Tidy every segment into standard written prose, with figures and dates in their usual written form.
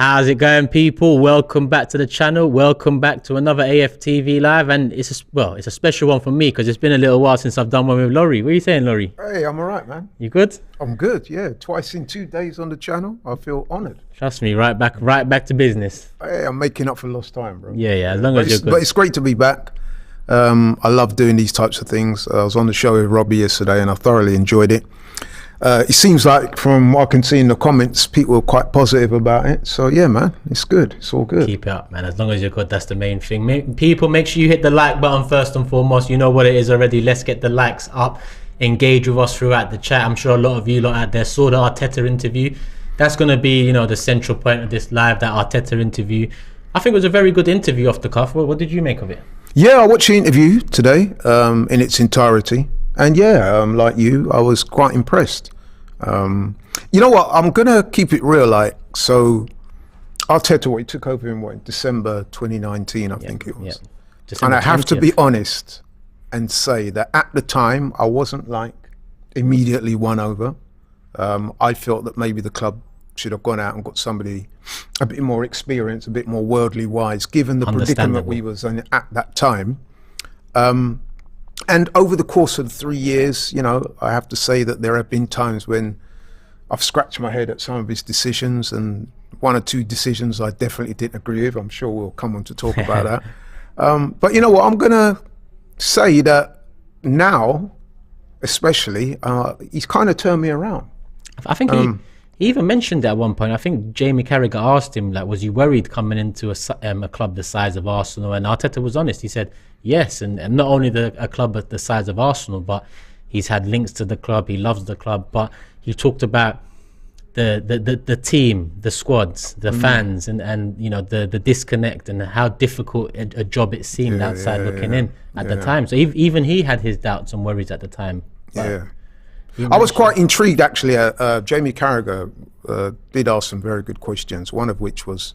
How's it going, people? Welcome back to the channel. Welcome back to another AFTV live, and it's a special one for me because it's been a little while since I've done one with Laurie. What are you saying, Laurie? Hey, I'm all right, man. You good? I'm good. Yeah, twice in 2 days on the channel. I feel honoured. Trust me, right back to business. Hey, I'm making up for lost time, bro. Yeah. As long as you're good. But it's great to be back. I love doing these types of things. I was on the show with Robbie yesterday, and I thoroughly enjoyed it. It seems like from what I can see in the comments, people are quite positive about it. So yeah, man, it's good. It's all good. Keep it up, man. As long as you're good, that's the main thing. People, make sure you hit the like button first and foremost. You know what it is already. Let's get the likes up. Engage with us throughout the chat. I'm sure a lot of you lot out there saw the Arteta interview. That's going to be, you know, the central point of this live, that Arteta interview. I think it was a very good interview off the cuff. What did you make of it? Yeah, I watched the interview today in its entirety. And yeah, like you, I was quite impressed. You know what? I'm gonna keep it real. Like, so Arteta, he took over in December 2019, I think it was. And I have to be honest and say that at the time, I wasn't like immediately won over. I felt that maybe the club should have gone out and got somebody a bit more experienced, a bit more worldly wise, given the predicament we was in at that time. And over the course of 3 years, you know, I have to say that there have been times when I've scratched my head at some of his decisions, and one or two decisions I definitely didn't agree with. I'm sure we'll come on to talk about that. But you know what, I'm going to say that now, especially, he's kind of turned me around. I think he even mentioned that at one point. I think Jamie Carragher asked him, like, was he worried coming into a club the size of Arsenal? And Arteta was honest. He said yes, and not only a club the size of Arsenal, but he's had links to the club. He loves the club, but he talked about the team, the squads, the fans, and you know, the disconnect and how difficult a job it seemed outside looking in at the time. So even he had his doubts and worries at the time. Yeah. I was quite intrigued, actually. Jamie Carragher did ask some very good questions, one of which was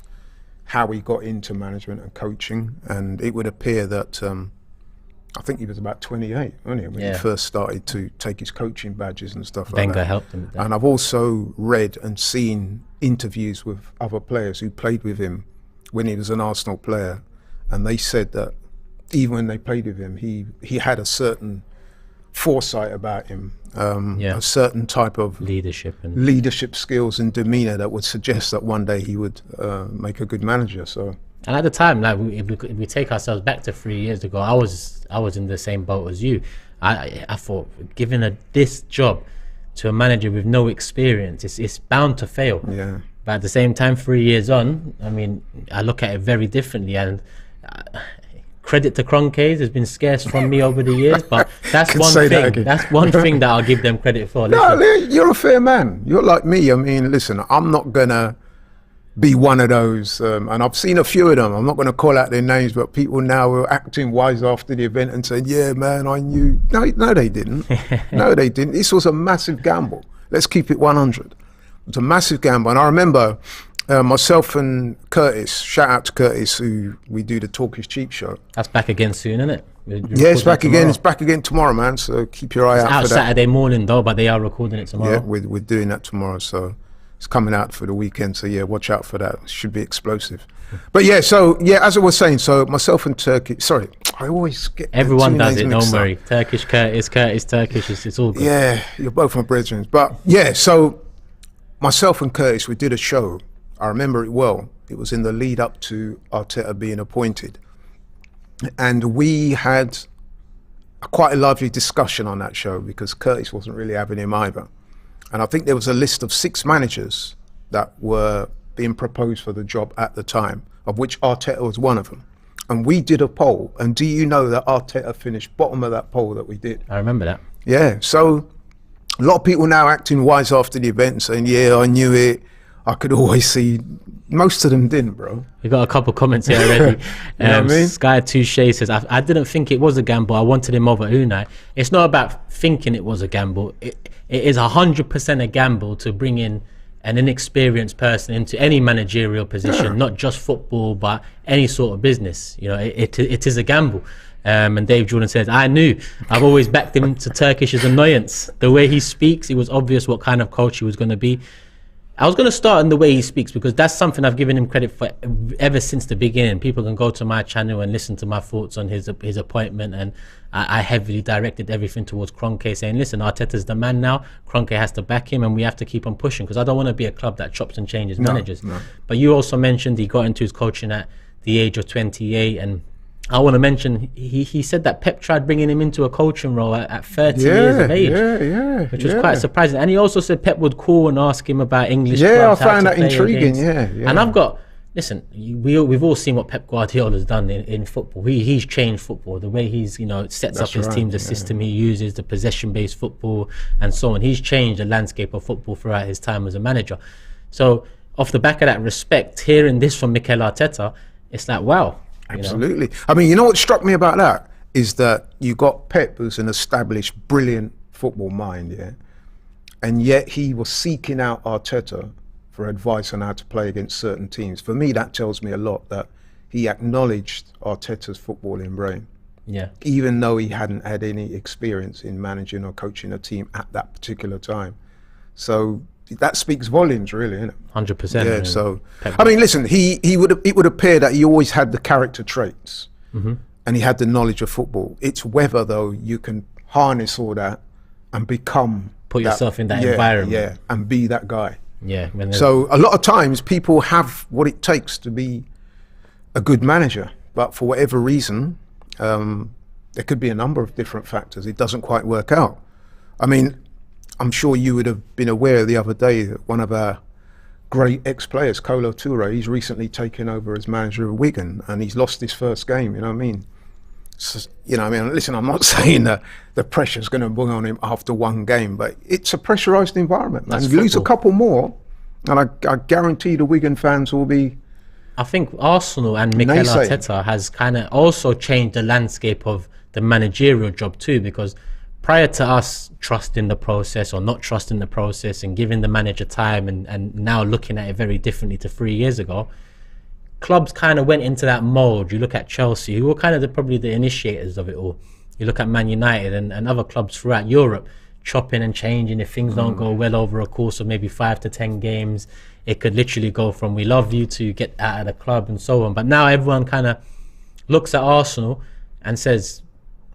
how he got into management and coaching. And it would appear that, I think he was about 28, wasn't he, when he first started to take his coaching badges and stuff like that. Wenger helped him with that. And I've also read and seen interviews with other players who played with him when he was an Arsenal player. And they said that even when they played with him, he had a certain foresight about him, a certain type of leadership skills and demeanor that would suggest that one day he would make a good manager. So, and at the time, like, if we take ourselves back to 3 years ago, I was in the same boat as you. I thought giving this job to a manager with no experience, it's bound to fail. Yeah. But at the same time, 3 years on, I mean, I look at it very differently, and credit to Kroenke has been scarce from me over the years, but that's one thing. That's one thing that I'll give them credit for. No, you're a fair man. You're like me. I mean, listen, I'm not gonna be one of those, and I've seen a few of them. I'm not gonna call out their names, but people now are acting wise after the event and saying, "Yeah, man, I knew." No, they didn't. No, they didn't. This was a massive gamble. Let's keep it 100. It's a massive gamble, and I remember. Myself and Curtis, shout out to Curtis, who we do the Talk is Cheap show. That's back again soon, isn't it? Yeah, it's back again. It's back again tomorrow, man. So keep your eye out for that. Saturday morning though, but they are recording it tomorrow. Yeah, we're doing that tomorrow, so it's coming out for the weekend. So yeah, watch out for that. It should be explosive. But yeah, so yeah, as I was saying, so myself and Turkey. Sorry, I always get everyone does it. Don't worry. Turkish Curtis, Turkish. It's all good. Yeah, you're both my brethren. But yeah, so myself and Curtis, we did a show. I remember it well. It was in the lead up to Arteta being appointed. And we had quite a lively discussion on that show because Curtis wasn't really having him either. And I think there was a list of 6 managers that were being proposed for the job at the time, of which Arteta was one of them. And we did a poll. And do you know that Arteta finished bottom of that poll that we did? I remember that. Yeah. So a lot of people now acting wise after the event and saying, yeah, I knew it. I could always see. Most of them didn't, bro. We got a couple comments here already. You know what I mean? Sky Touche says, I didn't think it was a gamble. I wanted him over Unai. It's not about thinking it was a gamble. It is 100% a gamble to bring in an inexperienced person into any managerial position, not just football, but any sort of business. You know, it is a gamble. And Dave Jordan says, I knew. I've always backed him to Turkish's annoyance. The way he speaks, it was obvious what kind of coach he was going to be. I was going to start in the way he speaks, because that's something I've given him credit for ever since the beginning. People can go to my channel and listen to my thoughts on his appointment, and I heavily directed everything towards Kroenke, saying, listen, Arteta's the man now. Kroenke has to back him, and we have to keep on pushing, because I don't want to be a club that chops and changes managers. No. But you also mentioned he got into his coaching at the age of 28, and I want to mention he said that Pep tried bringing him into a coaching role at 30 years of age, which was quite surprising. And he also said Pep would call and ask him about English clubs. I found that intriguing. And I've got, listen, we've all seen what Pep Guardiola's done in football. He's changed football, the way he's sets up his teams, the system he uses, the possession-based football, and so on. He's changed the landscape of football throughout his time as a manager. So off the back of that respect, hearing this from Mikel Arteta, it's like, wow. Absolutely. I mean, you know what struck me about that is that you got Pep, who's an established, brilliant football mind, and yet he was seeking out Arteta for advice on how to play against certain teams. For me, that tells me a lot, that he acknowledged Arteta's footballing brain. Yeah. Even though he hadn't had any experience in managing or coaching a team at that particular time. So that speaks volumes, really, isn't it? 100%. Yeah. So I mean, listen, it would appear that he always had the character traits, and he had the knowledge of football. It's whether, though, you can harness all that and put yourself in that environment, and be that guy. Yeah. So a lot of times people have what it takes to be a good manager, but for whatever reason, there could be a number of different factors. It doesn't quite work out. I mean, I'm sure you would have been aware the other day that one of our great ex-players, Kolo Toure, he's recently taken over as manager of Wigan, and he's lost his first game. You know what I mean? So, listen, I'm not saying that the pressure's going to bring on him after one game, but it's a pressurised environment. And you lose a couple more, and I guarantee the Wigan fans will be. I think Arsenal and Mikel Arteta has kind of also changed the landscape of the managerial job too, because prior to us trusting the process or not trusting the process and giving the manager time and now looking at it very differently to 3 years ago, clubs kind of went into that mold. You look at Chelsea, who were kind of probably the initiators of it all. You look at Man United and other clubs throughout Europe, chopping and changing. If things don't go well over a course of maybe 5 to 10 games, it could literally go from we love you to get out of the club and so on. But now everyone kind of looks at Arsenal and says,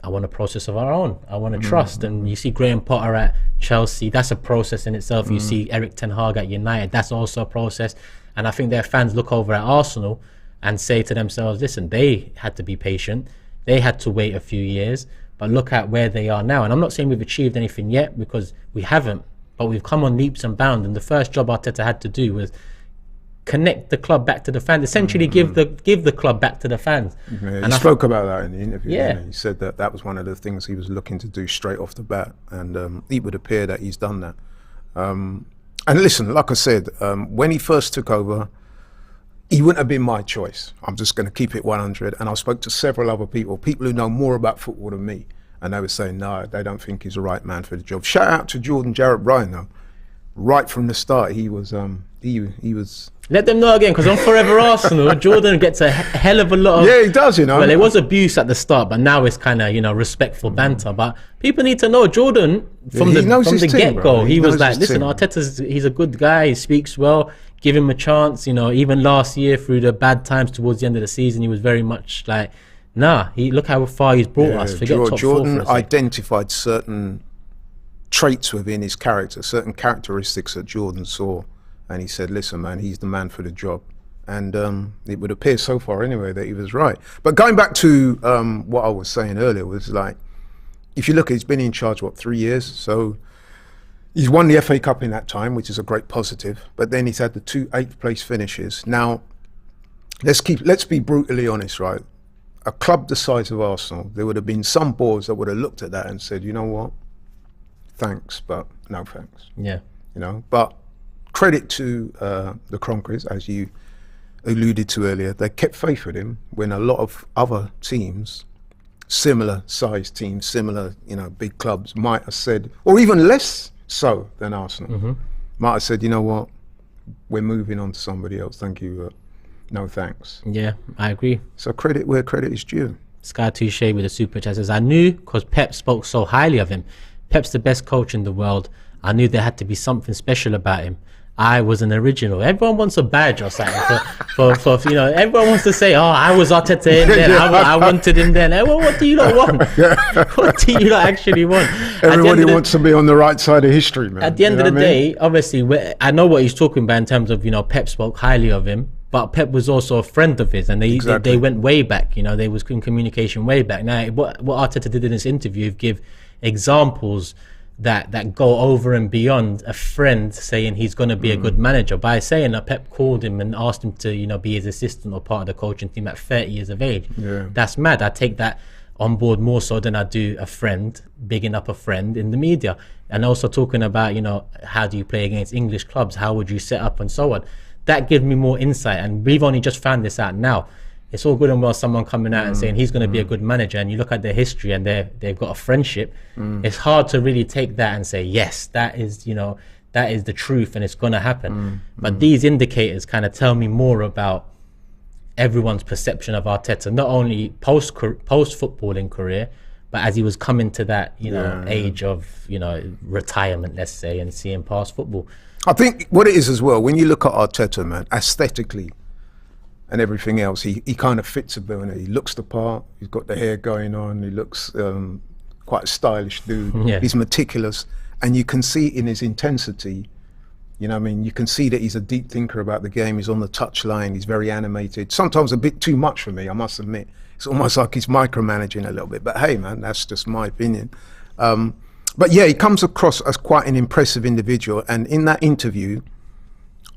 I want a process of our own. I want to trust. And you see Graham Potter at Chelsea, that's a process in itself. You see Eric Ten Hag at United, that's also a process. And I think their fans look over at Arsenal and say to themselves, listen, they had to be patient. They had to wait a few years, but look at where they are now. And I'm not saying we've achieved anything yet, because we haven't, but we've come on leaps and bounds. And the first job Arteta had to do was connect the club back to the fans, essentially give the club back to the fans. And he spoke about that in the interview. He said that was one of the things he was looking to do straight off the bat, and it would appear that he's done that. And listen, like I said, when he first took over, he wouldn't have been my choice. I'm just going to keep it 100. And I spoke to several other people who know more about football than me, and they were saying no, they don't think he's the right man for the job. Shout out to Jordan Jarrett Bryan, though. Right from the start, he was. Let them know again, because on Forever Arsenal, Jordan gets a hell of a lot of. Yeah, he does, Well, it was abuse at the start, but now it's kind of, respectful banter. But people need to know Jordan from the get-go. He was like, listen, Arteta's, he's a good guy. He speaks well. Give him a chance. Even last year through the bad times towards the end of the season, he was very much like, nah. Look how far he's brought us. Forget top Jordan four for a identified certain traits within his character, certain characteristics that Jordan saw. And he said, listen, man, he's the man for the job. And it would appear so far anyway that he was right. But going back to what I was saying earlier was like, if you look, he's been in charge, 3 years? So he's won the FA Cup in that time, which is a great positive. But then he's had the 2 8th place finishes. Now, let's be brutally honest, right? A club the size of Arsenal, there would have been some boards that would have looked at that and said, you know what? Thanks, but no thanks. Yeah. But credit to the Kroenkes, as you alluded to earlier. They kept faith with him when a lot of other teams, similar sized teams, similar, big clubs might have said, or even less so than Arsenal, might have said, you know what, we're moving on to somebody else. Thank you, no thanks. Yeah, I agree. So credit where credit is due. Sky Touche with a super chat says, I knew, because Pep spoke so highly of him. Pep's the best coach in the world. I knew there had to be something special about him. I was an original. Everyone wants a badge or something for everyone wants to say, oh, I was Arteta in then. I wanted him then. Well, what do you not want? What do you not actually want? Everybody wants to be on the right side of history, man. At the end of the day, obviously, I know what he's talking about in terms of, Pep spoke highly of him, but Pep was also a friend of his, and they went way back. They was in communication way back. Now, what Arteta did in this interview, give examples that go over and beyond a friend saying he's going to be a good manager, by saying that Pep called him and asked him to be his assistant or part of the coaching team at 30 years of age. That's mad. I take that on board more so than I do a friend bigging up a friend in the media, and also talking about how do you play against English clubs, how would you set up, and so on. That gives me more insight, and we've only just found this out now. It's all good and well someone coming out and saying he's going to be a good manager, and you look at their history and they've got a friendship. It's hard to really take that and say, yes, that is the truth and it's going to happen. But these indicators kind of tell me more about everyone's perception of Arteta, not only post footballing career, but as he was coming to that age of retirement, let's say, and seeing past football. I think what it is as well, when you look at Arteta, man, aesthetically and everything else, he kind of fits a bit. He looks the part. He's got the hair going on. He looks quite a stylish dude. He's meticulous, and you can see in his intensity. You can see that he's a deep thinker about the game. He's on the touchline. He's very animated. Sometimes a bit too much for me, I must admit. It's almost like he's micromanaging a little bit. But hey, man, that's just my opinion. But yeah, he comes across as quite an impressive individual. And in that interview,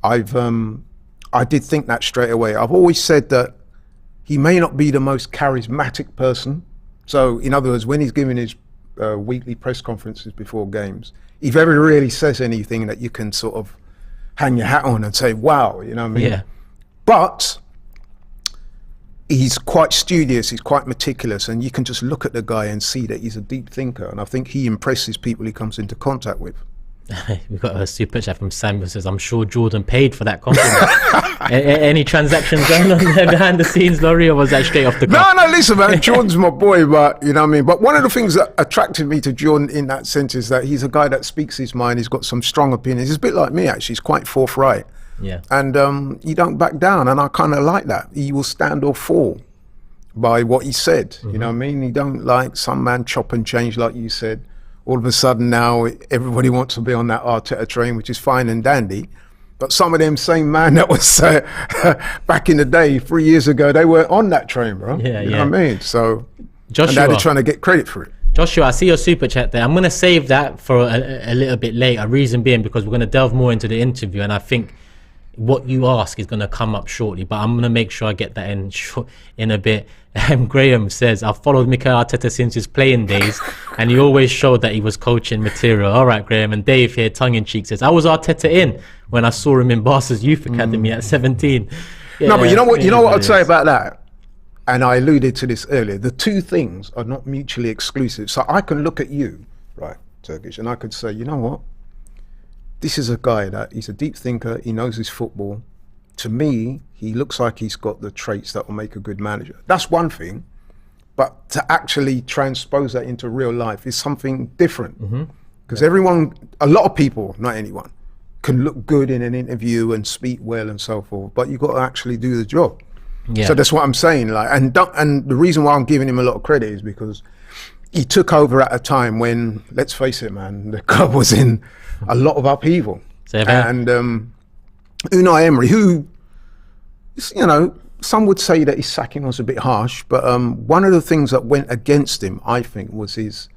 I did think that straight away. I've always said that he may not be the most charismatic person. So in other words, when he's giving his weekly press conferences before games, he very rarely says anything that you can sort of hang your hat on and say, wow, Yeah. But he's quite studious, he's quite meticulous, and you can just look at the guy and see that he's a deep thinker. And I think he impresses people he comes into contact with. We've got a super chat from Sam who says, I'm sure Jordan paid for that compliment. Any transactions going on there behind the scenes, Laurie, or was that straight off the cuff? No, listen, man, Jordan's my boy, but But one of the things that attracted me to Jordan in that sense is that he's a guy that speaks his mind. He's got some strong opinions. He's a bit like me, actually. He's quite forthright. Yeah. And you don't back down, and I kind of like that. He will stand or fall by what he said. You know what I mean? He don't like some man chop and change, like you said. All of a sudden now everybody wants to be on that Arteta train, which is fine and dandy. But some of them same man that was back in the day, 3 years ago, they weren't on that train, bro. You know what I mean? So, Joshua, and now they're trying to get credit for it. Joshua, I see your super chat there. I'm going to save that for a little bit later. Reason being because we're going to delve more into the interview, and I think what you ask is going to come up shortly, but I'm going to make sure I get that in a bit. Graham says, I've followed Mikel Arteta since his playing days, and he always showed that he was coaching material. All right, Graham. And Dave here, tongue-in-cheek, says, I was Arteta in when I saw him in Barca's youth academy at 17. Yeah, no, but you know what I'd say about that? And I alluded to this earlier. The two things are not mutually exclusive. So I can look at you, right, Turkish, and I could say, you know what? This is a guy that he's a deep thinker. He knows his football. To me, he looks like he's got the traits that will make a good manager. That's one thing. But to actually transpose that into real life is something different. Because a lot of people, not anyone, can look good in an interview and speak well and so forth. But you've got to actually do the job. Yeah. So that's what I'm saying. And the reason why I'm giving him a lot of credit is because he took over at a time when, let's face it, man, the club was in a lot of upheaval. And Unai Emery, who, some would say that his sacking was a bit harsh, but one of the things that went against him, I think, was his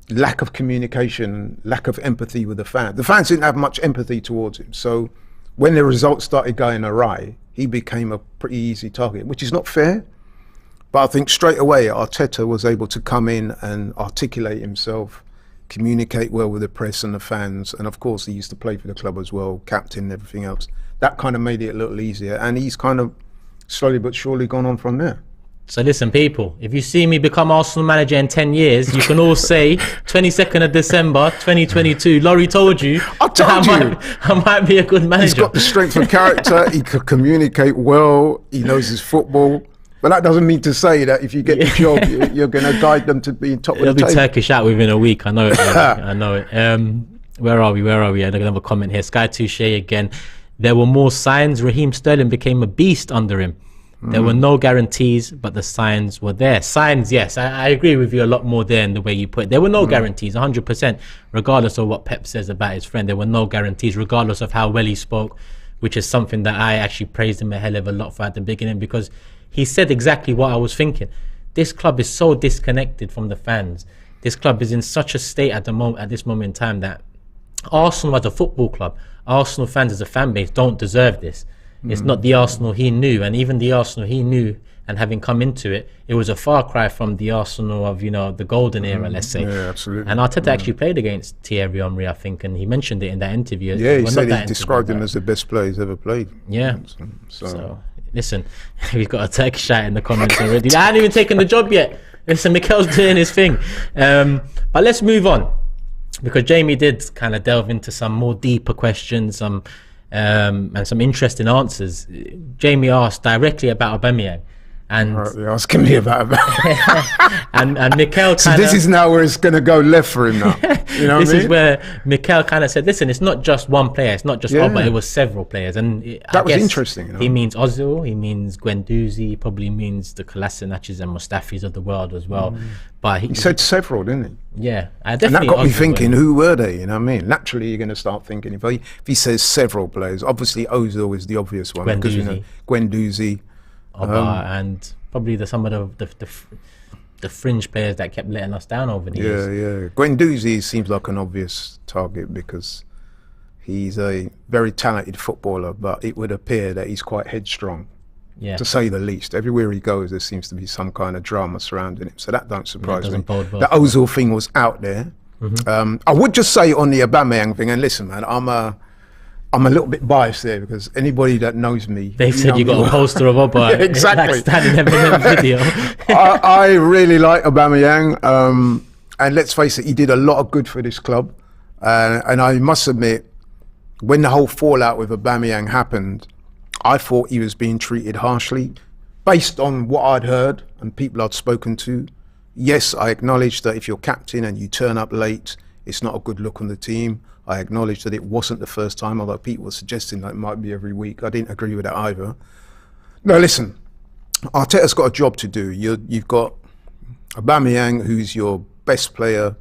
lack of communication, lack of empathy with the fans. The fans didn't have much empathy towards him. So when the results started going awry, he became a pretty easy target, which is not fair. But I think straight away, Arteta was able to come in and articulate himself, communicate well with the press and the fans. And of course, he used to play for the club as well, captain and everything else. That kind of made it a little easier. And he's kind of slowly but surely gone on from there. So listen, people, if you see me become Arsenal manager in 10 years, you can all say 22nd of December, 2022, Laurie told you I might be a good manager. He's got the strength of character. He could communicate well. He knows his football. But that doesn't mean to say that if you get the job, you're going to guide them to being top of the table. It'll be Turkish out within a week. I know it. I know it. Where are we? Another comment here. Sky Touche again. There were more signs. Raheem Sterling became a beast under him. There were no guarantees, but the signs were there. Signs, yes, I agree with you a lot more there in the way you put it. There were no guarantees, 100%, regardless of what Pep says about his friend. There were no guarantees, regardless of how well he spoke, which is something that I actually praised him a hell of a lot for at the beginning, because he said exactly what I was thinking. This club is so disconnected from the fans. This club is in such a state at this moment in time that Arsenal as a football club, Arsenal fans as a fan base don't deserve this. It's not the Arsenal he knew, and even the Arsenal he knew, and having come into it, it was a far cry from the Arsenal of, the golden era, let's say. Yeah, absolutely. And Arteta actually played against Thierry Henry, I think, and he mentioned it in that interview. Yeah, he said he described him as the best player he's ever played. Yeah. So listen, we've got a Turkish chat in the comments already. I haven't even taken the job yet. Listen, Mikel's doing his thing. But let's move on, because Jamie did kind of delve into some more deeper questions, and some interesting answers. Jamie asked directly about Aubameyang, and you're asking me about Aubameyang. and Mikel so this is now where it's going to go left for him now. You know this is where Mikel kind of said, listen, it's not just one player, it's not just Oba, it was several players. And that was interesting. He means Ozil, he means Guendouzi, he probably means the Kolasinac's and Mustafis of the world as well. But he said several, didn't he? Yeah, and that got me thinking, who were they? You know what I mean? Naturally, you're going to start thinking, if he says several players, obviously Ozil is the obvious one. Guendouzi. Guendouzi. And probably some of the fringe players that kept letting us down over the years. Yeah. Guendouzi seems like an obvious target because he's a very talented footballer, but it would appear that he's quite headstrong. Yeah. To say the least. Everywhere he goes, there seems to be some kind of drama surrounding him. So that don't surprise me. The Ozil thing was out there. I would just say on the Aubameyang thing, and listen, man, I'm a little bit biased there because anybody that knows me, they've said you got a poster of Oba. Exactly. Standing in the video. I really like Aubameyang, and let's face it, he did a lot of good for this club. And I must admit, when the whole fallout with Aubameyang happened, I thought he was being treated harshly based on what I'd heard and people I'd spoken to. Yes, I acknowledge that if you're captain and you turn up late, it's not a good look on the team. I acknowledge that it wasn't the first time, although people were suggesting that it might be every week. I didn't agree with that either. No, listen, Arteta's got a job to do. You've got Aubameyang, who's your best player,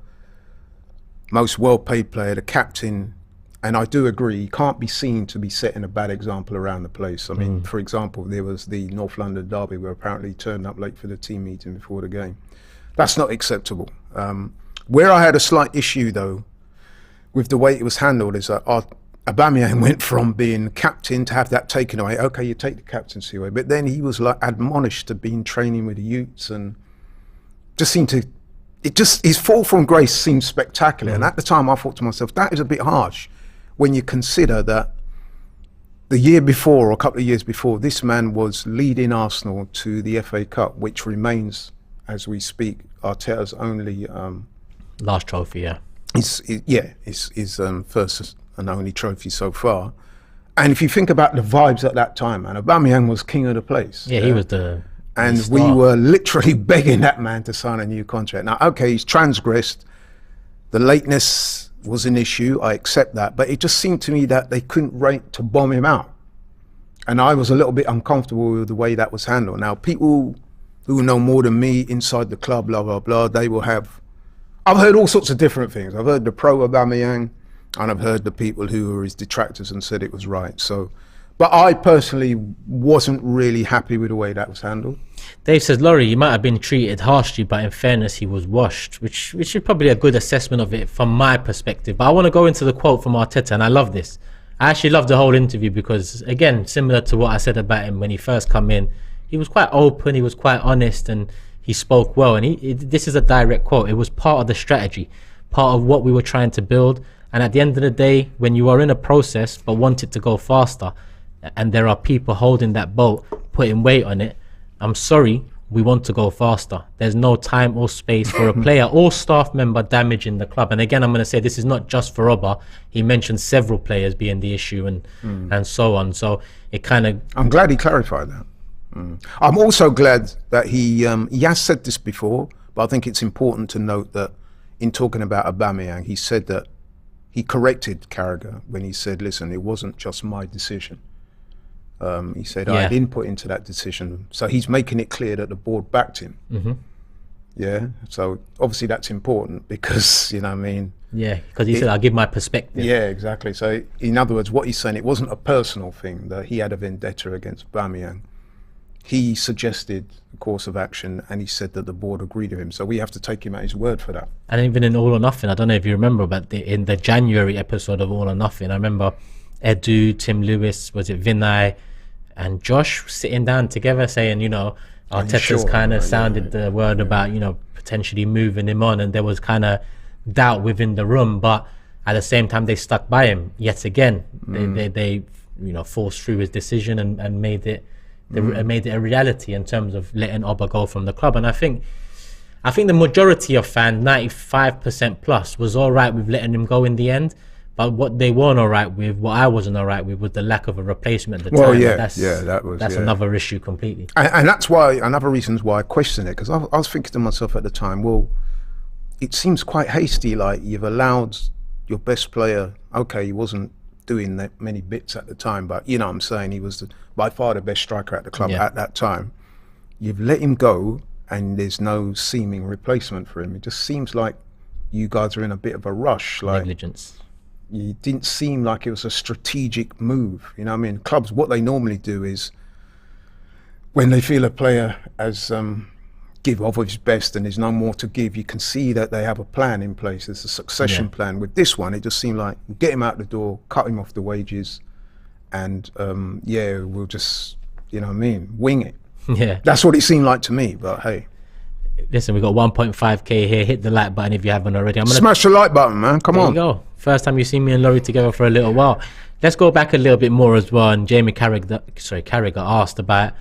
most well-paid player, the captain. And I do agree, he can't be seen to be setting a bad example around the place. I mean, for example, there was the North London derby where apparently he turned up late for the team meeting before the game. That's not acceptable. Where I had a slight issue, though, with the way it was handled is that Aubameyang went from being captain to have that taken away. Okay, you take the captaincy away. But then he was like admonished to be in training with the youths and just seemed to... his fall from grace seemed spectacular. And at the time I thought to myself, that is a bit harsh. When you consider that the year before, or a couple of years before, this man was leading Arsenal to the FA Cup, which remains, as we speak, Arteta's only... last trophy, yeah. His first and only trophy so far. And if you think about the vibes at that time, man, Aubameyang was king of the place. Yeah, he was the... And we were literally begging that man to sign a new contract. Now, okay, he's transgressed. The lateness was an issue, I accept that, but it just seemed to me that they couldn't wait to bomb him out. And I was a little bit uncomfortable with the way that was handled. Now, people who know more than me inside the club, blah, blah, blah, they will have... I've heard all sorts of different things. I've heard the pro Aubameyang, and I've heard the people who were his detractors and said it was right. So, but I personally wasn't really happy with the way that was handled. Dave says, Laurie, he might have been treated harshly, but in fairness, he was washed, which is probably a good assessment of it from my perspective. But I want to go into the quote from Arteta, and I love this. I actually love the whole interview because, again, similar to what I said about him when he first come in, he was quite open, he was quite honest, and he spoke well. And this is a direct quote. It was part of the strategy, part of what we were trying to build. And at the end of the day, when you are in a process but want it to go faster, and there are people holding that boat, putting weight on it, I'm sorry, we want to go faster. There's no time or space for a player or staff member damaging the club. And again, I'm going to say this is not just for Oba. He mentioned several players being the issue and so on. So it kind of... I'm glad he clarified that. I'm also glad that he has said this before, but I think it's important to note that in talking about Aubameyang, he said that he corrected Carragher when he said, listen, it wasn't just my decision. He said, I had input into that decision. So he's making it clear that the board backed him. Yeah, so obviously that's important because, you know what I mean? Yeah, because he said, I'll give my perspective. Yeah, exactly. So in other words, what he's saying, it wasn't a personal thing that he had a vendetta against Aubameyang. He suggested a course of action and he said that the board agreed with him. So we have to take him at his word for that. And even in All or Nothing, I don't know if you remember, but in the January episode of All or Nothing, I remember Edu, Tim Lewis, was it Vinay, and Josh sitting down together saying, you know, Arteta's kind of sounded the word about, you know, potentially moving him on, and there was kind of doubt within the room, but at the same time they stuck by him yet again. They you know, forced through his decision and made it made it a reality in terms of letting Oba go from the club. And I think the majority of fans, 95% plus, was all right with letting him go in the end. But what they weren't all right with, what I wasn't all right with, was the lack of a replacement at the time. That's another issue completely. And that's why, another reason why I question it, because I was thinking to myself at the time, well, it seems quite hasty, like you've allowed your best player, okay, he wasn't doing that many bits at the time, but you know what I'm saying, he was by far the best striker at the club at that time. You've let him go and there's no seeming replacement for him. It just seems like you guys are in a bit of a rush. Like, negligence. It didn't seem like it was a strategic move. You know what I mean? Clubs, what they normally do is when they feel a player has give of his best and there's no more to give, you can see that they have a plan in place. There's a succession plan. With this one, it just seemed like get him out the door, cut him off the wages, and we'll just, you know what I mean, wing it. Yeah, that's what it seemed like to me. But hey, listen, we got 1.5k here. Hit the like button if you haven't already. I'm gonna smash the like button, man. Come on. There you go. First time you see me and Laurie together for a little while. Let's go back a little bit more as well. And Jamie Carragher asked about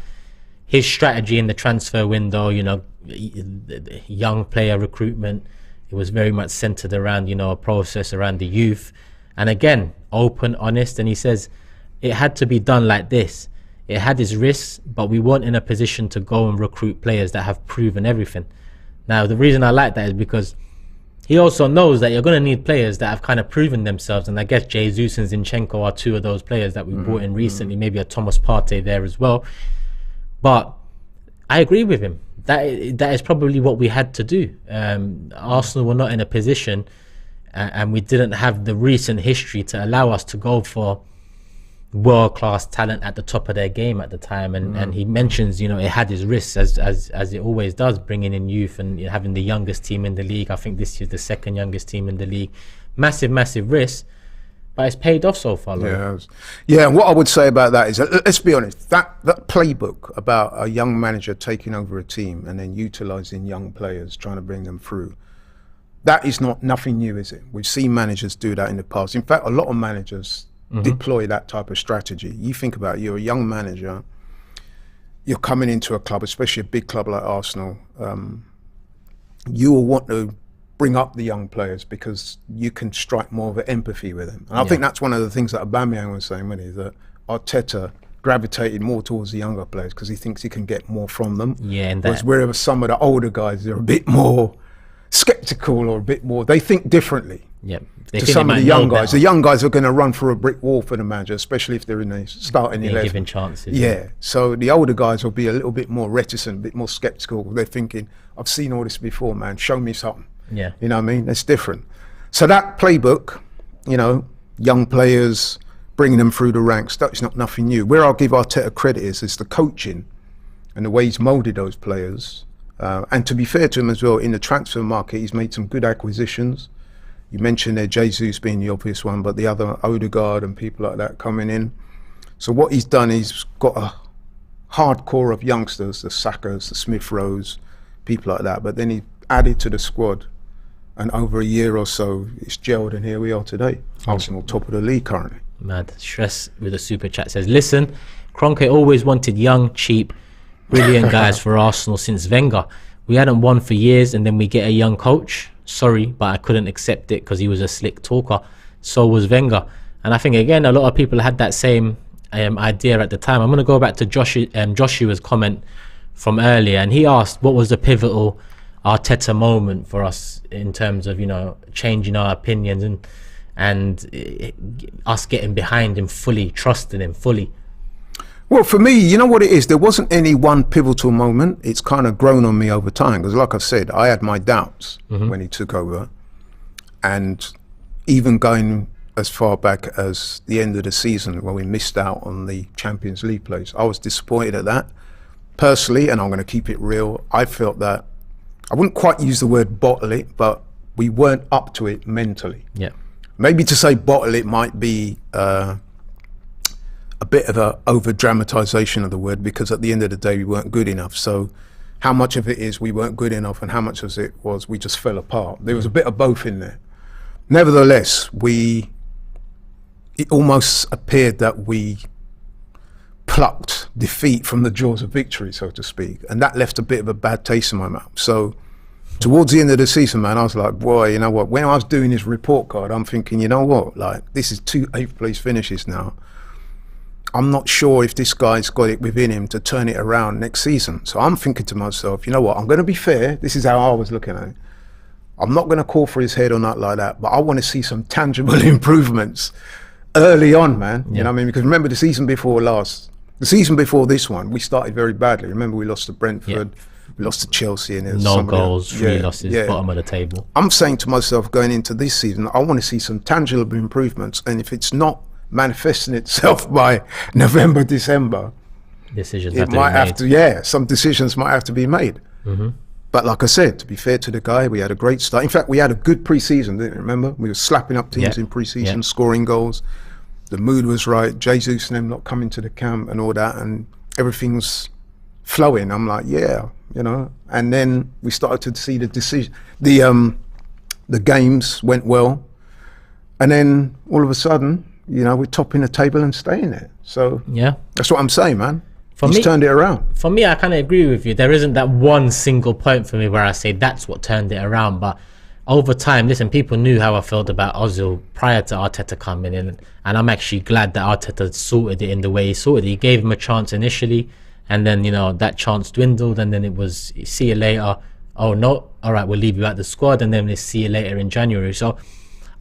his strategy in the transfer window. You know, young player recruitment. It was very much centered around, you know, a process around the youth. And again, open, honest. And he says it had to be done like this. It had its risks, but we weren't in a position to go and recruit players that have proven everything. Now, the reason I like that is because he also knows that you're going to need players that have kind of proven themselves. And I guess Jesus and Zinchenko are two of those players that we brought in recently. Maybe a Thomas Partey there as well. But I agree with him. That is probably what we had to do. Arsenal were not in a position and we didn't have the recent history to allow us to go for world-class talent at the top of their game at the time, and he mentions, you know, it had its risks as it always does, bringing in youth and having the youngest team in the league. I think this year's the second youngest team in the league. Massive risk, but it's paid off so far. Yeah. What I would say about that is, let's be honest, that playbook about a young manager taking over a team and then utilising young players, trying to bring them through, that is nothing new, is it? We've seen managers do that in the past. In fact, a lot of managers deploy that type of strategy. You think about it, you're a young manager, you're coming into a club, especially a big club like Arsenal, you will want to bring up the young players because you can strike more of an empathy with them. And I think that's one of the things that Aubameyang was saying, when that Arteta gravitated more towards the younger players because he thinks he can get more from them. Whereas some of the older guys are a bit more skeptical or a bit more, they think differently. To some of the young guys. The young guys are going to run through a brick wall for the manager, especially if they're in the starting 11. Given chances. So the older guys will be a little bit more reticent, a bit more skeptical. They're thinking, I've seen all this before, man. Show me something. You know what I mean? That's different. So that playbook, you know, young players, bringing them through the ranks, that's not nothing new. Where I'll give Arteta credit is the coaching and the way he's moulded those players. And to be fair to him as well, in the transfer market, he's made some good acquisitions. You mentioned there Jesus being the obvious one, but the other, Odegaard and people like that coming in. So what he's done, he's got a hardcore of youngsters, the Sakas, the Smith Rowes, people like that. But then he added to the squad, and over a year or so, it's gelled, and here we are today. Arsenal top of the league currently. Mad. Stress with a super chat says, listen, Kroenke always wanted young, cheap, brilliant guys for Arsenal since Wenger. We hadn't won for years, and then we get a young coach. Sorry, but I couldn't accept it because he was a slick talker. So was Wenger. And I think, again, a lot of people had that same idea at the time. I'm going to go back to Joshua's comment from earlier, and he asked what was the pivotal Arteta moment for us in terms of, you know, changing our opinions. and us getting behind him fully, trusting him fully? Well, for me, you know what it is? There wasn't any one pivotal moment. It's kind of grown on me over time because, like I said, I had my doubts when he took over. And even going as far back as the end of the season when we missed out on the Champions League place, I was disappointed at that. Personally, and I'm going to keep it real, I felt that, I wouldn't quite use the word bottle it, but we weren't up to it mentally. Yeah. Maybe to say bottle it might be a bit of a over dramatization of the word, because at the end of the day we weren't good enough. So how much of it is we weren't good enough and how much of it was we just fell apart? There was a bit of both in there. Nevertheless, it almost appeared that we plucked defeat from the jaws of victory, so to speak, and that left a bit of a bad taste in my mouth. So towards the end of the season, man, I was like, boy, you know what, when I was doing this report card, I'm thinking, you know what, like, this is 2 8th place finishes now. I'm not sure if this guy's got it within him to turn it around next season. So I'm thinking to myself, you know what, I'm going to be fair. This is how I was looking at it. I'm not going to call for his head or not like that, but I want to see some tangible improvements early on, man. You know what I mean? Because remember the season before this one, we started very badly. Remember, we lost to Brentford, we lost to Chelsea, and there was no goals, 3 losses, bottom of the table. I'm saying to myself, going into this season, I want to see some tangible improvements, and if it's not manifesting itself by November, December, decisions some decisions might have to be made. But like I said, to be fair to the guy, we had a great start. In fact, we had a good pre-season, didn't you remember? We were slapping up teams in pre-season, scoring goals. The mood was right. Jesus and them not coming to the camp and all that, and everything was flowing. I'm like, yeah, you know. And then we started to see the decision. The games went well, and then all of a sudden, you know, we're topping the table and staying there. So yeah, that's what I'm saying, man. He's turned it around. For me, I kind of agree with you. There isn't that one single point for me where I say that's what turned it around. But over time, listen, people knew how I felt about Ozil prior to Arteta coming in. And I'm actually glad that Arteta sorted it in the way he sorted it. He gave him a chance initially, and then, you know, that chance dwindled, and then it was, see you later. Oh, no, all right, we'll leave you at the squad, and then we'll see you later in January. So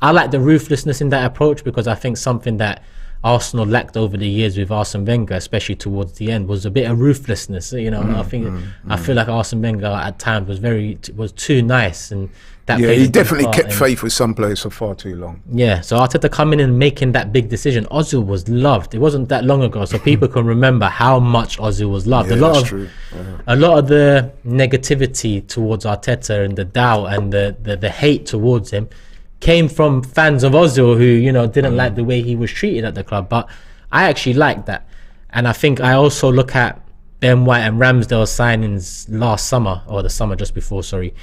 I like the ruthlessness in that approach, because I think something that Arsenal lacked over the years with Arsene Wenger, especially towards the end, was a bit of ruthlessness. You know, I feel like Arsene Wenger at times was too nice, and that he definitely kept faith with some players for far too long. Yeah, so Arteta coming in and making that big decision. Ozil was loved. It wasn't that long ago, so people can remember how much Ozil was loved. Yeah, a lot of the negativity towards Arteta and the doubt and the hate towards him came from fans of Ozil who, you know, didn't like the way he was treated at the club. But I actually liked that. And I think I also look at Ben White and Ramsdale's signings last summer, or the summer just before, sorry.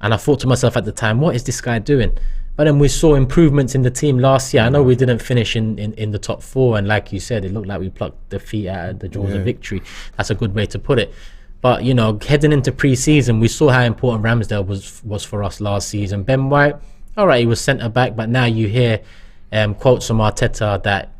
And I thought to myself at the time, what is this guy doing? But then we saw improvements in the team last year. I know we didn't finish in the top 4. And like you said, it looked like we plucked defeat out of the jaws of victory. That's a good way to put it. But, you know, heading into pre-season, we saw how important Ramsdale was for us last season. Ben White, all right, he was centre back, but now you hear quotes from Arteta that,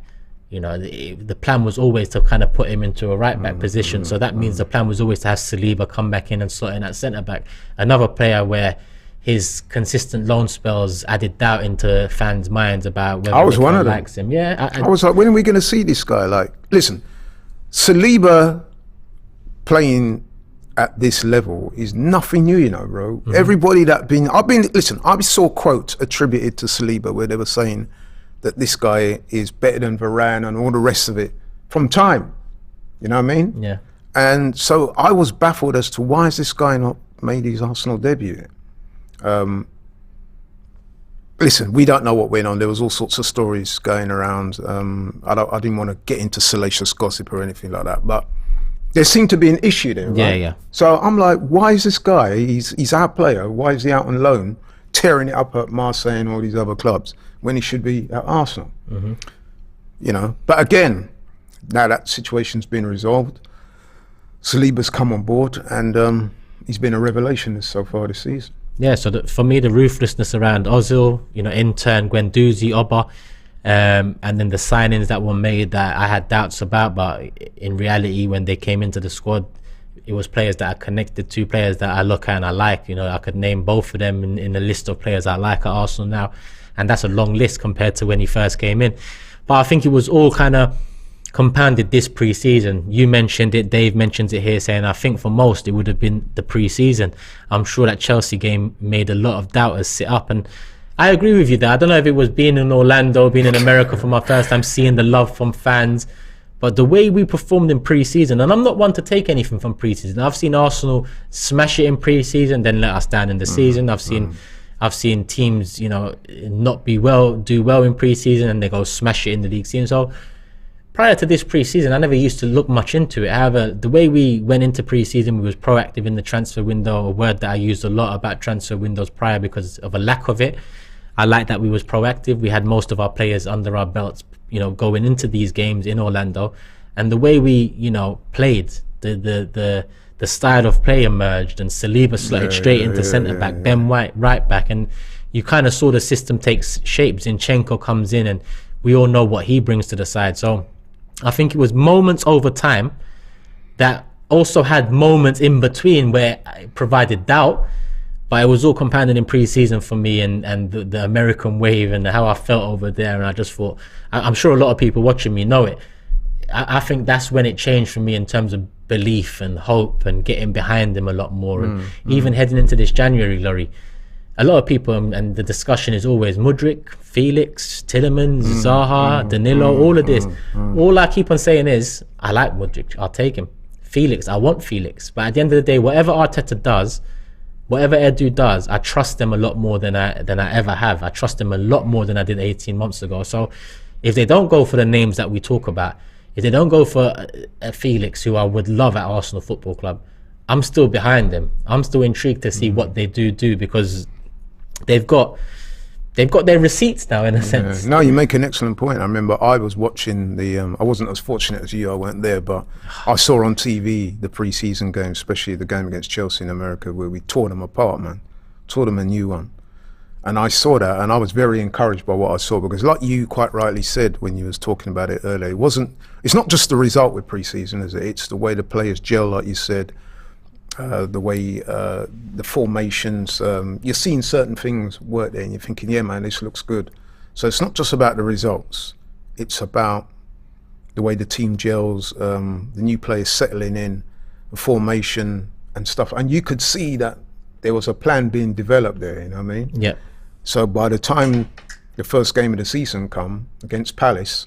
you know, the plan was always to kind of put him into a right back position. So that means the plan was always to have Saliba come back in and slot in at centre back. Another player where his consistent loan spells added doubt into fans' minds about whether I was one of them. Likes him. Yeah, I was like, when are we going to see this guy? Like, listen, Saliba playing at this level is nothing new, you know, bro. Everybody I saw quotes attributed to Saliba where they were saying that this guy is better than Varane and all the rest of it from time, you know what I mean? Yeah. And so I was baffled as to why is this guy not made his Arsenal debut. Listen, we don't know what went on. There was all sorts of stories going around. I didn't want to get into salacious gossip or anything like that, but there seemed to be an issue there, right? Yeah. So I'm like, why is this guy, he's our player, why is he out on loan, tearing it up at Marseille and all these other clubs, when he should be at Arsenal? You know, but again, now that situation's been resolved, Saliba's come on board, and he's been a revelation so far this season. Yeah, so for me, the ruthlessness around Ozil, you know, in turn, Guendouzi, Oba, and then the signings that were made that I had doubts about, but in reality, when they came into the squad, it was players that I connected to, players that I look at and I like. You know, I could name both of them in a list of players I like at Arsenal now. and that's a long list compared to when he first came in. But I think it was all kind of compounded this pre-season. You mentioned it, Dave mentions it here, saying I think for most it would have been the pre-season. I'm sure that Chelsea game made a lot of doubters sit up, and I agree with you there. I don't know if it was being in Orlando, being in America for my first time, seeing the love from fans, but the way we performed in pre-season, and I'm not one to take anything from pre-season. I've seen Arsenal smash it in pre-season, then let us down in the season. I've seen teams, you know, not do well in pre-season, and they go smash it in the league season. So prior to this pre-season, I never used to look much into it. However, the way we went into pre-season, we was proactive in the transfer window, a word that I used a lot about transfer windows prior because of a lack of it. I like that we was proactive. We had most of our players under our belts, you know, going into these games in Orlando, and the way we, you know, played, the style of play emerged, and Saliba slotted straight into centre back, Ben White right back, and you kind of saw the system take shape. Zinchenko comes in, and we all know what he brings to the side. So I think it was moments over time that also had moments in between where it provided doubt. But it was all compounded in pre-season for me, and the American wave and how I felt over there. And I just thought, I'm sure a lot of people watching me know it. I think that's when it changed for me in terms of belief and hope and getting behind him a lot more. And even heading into this January, Laurie, a lot of people, and the discussion is always Mudryk, Felix, Tielemans, Zaha, Danilo, all of this. All I keep on saying is, I like Mudryk, I'll take him. Felix, I want Felix. But at the end of the day, whatever Arteta does, whatever Edu does, I trust them a lot more than I ever have. I trust them a lot more than I did 18 months ago. So if they don't go for the names that we talk about, if they don't go for a Felix, who I would love at Arsenal Football Club, I'm still behind them. I'm still intrigued to see what they do, because they've got their receipts now, in a sense. No, you make an excellent point. I remember I was watching I wasn't as fortunate as you, I weren't there, but I saw on TV the pre-season game, especially the game against Chelsea in America, where we tore them apart, man. Tore them a new one. And I saw that, and I was very encouraged by what I saw, because like you quite rightly said when you was talking about it earlier, it's not just the result with pre-season, is it? It's the way the players gel, like you said, the way the formations, you're seeing certain things work there, and you're thinking, yeah, man, this looks good. So it's not just about the results, it's about the way the team gels, the new players settling in, the formation and stuff. And you could see that there was a plan being developed there, you know what I mean? Yeah. So by the time the first game of the season come against Palace,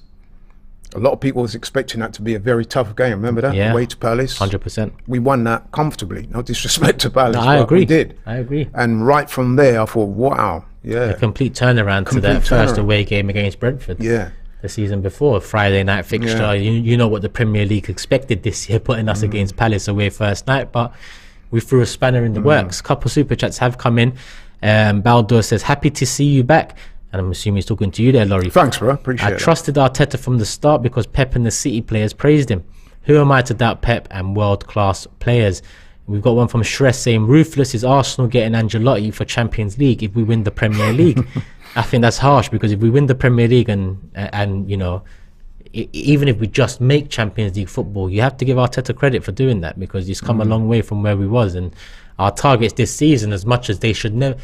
a lot of people was expecting that to be a very tough game. Remember that? Yeah. Away to Palace. 100%. We won that comfortably. No disrespect to Palace, No, I but agree. we did. I agree. And right from there, I thought, wow, yeah. A complete turnaround to that first away game against Brentford. Yeah. The season before, Friday night fixture. Yeah. You know what the Premier League expected this year, putting us against Palace away first night, but we threw a spanner in the works. Couple super chats have come in. Baldur says, happy to see you back. And I'm assuming he's talking to you there, Laurie. Thanks, bro. Appreciate it. I trusted Arteta from the start because Pep and the City players praised him. Who am I to doubt Pep and world-class players? We've got one from Shress saying, ruthless is Arsenal getting Ancelotti for Champions League if we win the Premier League. I think that's harsh, because if we win the Premier League and you know, even if we just make Champions League football, you have to give Arteta credit for doing that, because he's come a long way from where we was. And our targets this season, as much as they should never,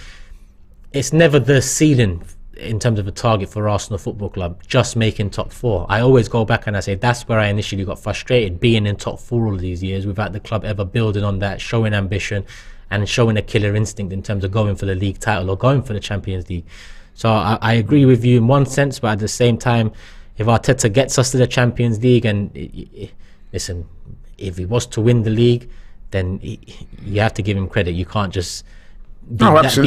it's never the ceiling in terms of a target for Arsenal Football Club, just making top four. I always go back and I say that's where I initially got frustrated, being in top four all of these years without the club ever building on that, showing ambition and showing a killer instinct in terms of going for the league title or going for the Champions League. So I agree with you in one sense, but at the same time, if Arteta gets us to the Champions League, and listen, if he was to win the league, then you have to give him credit. You can't just be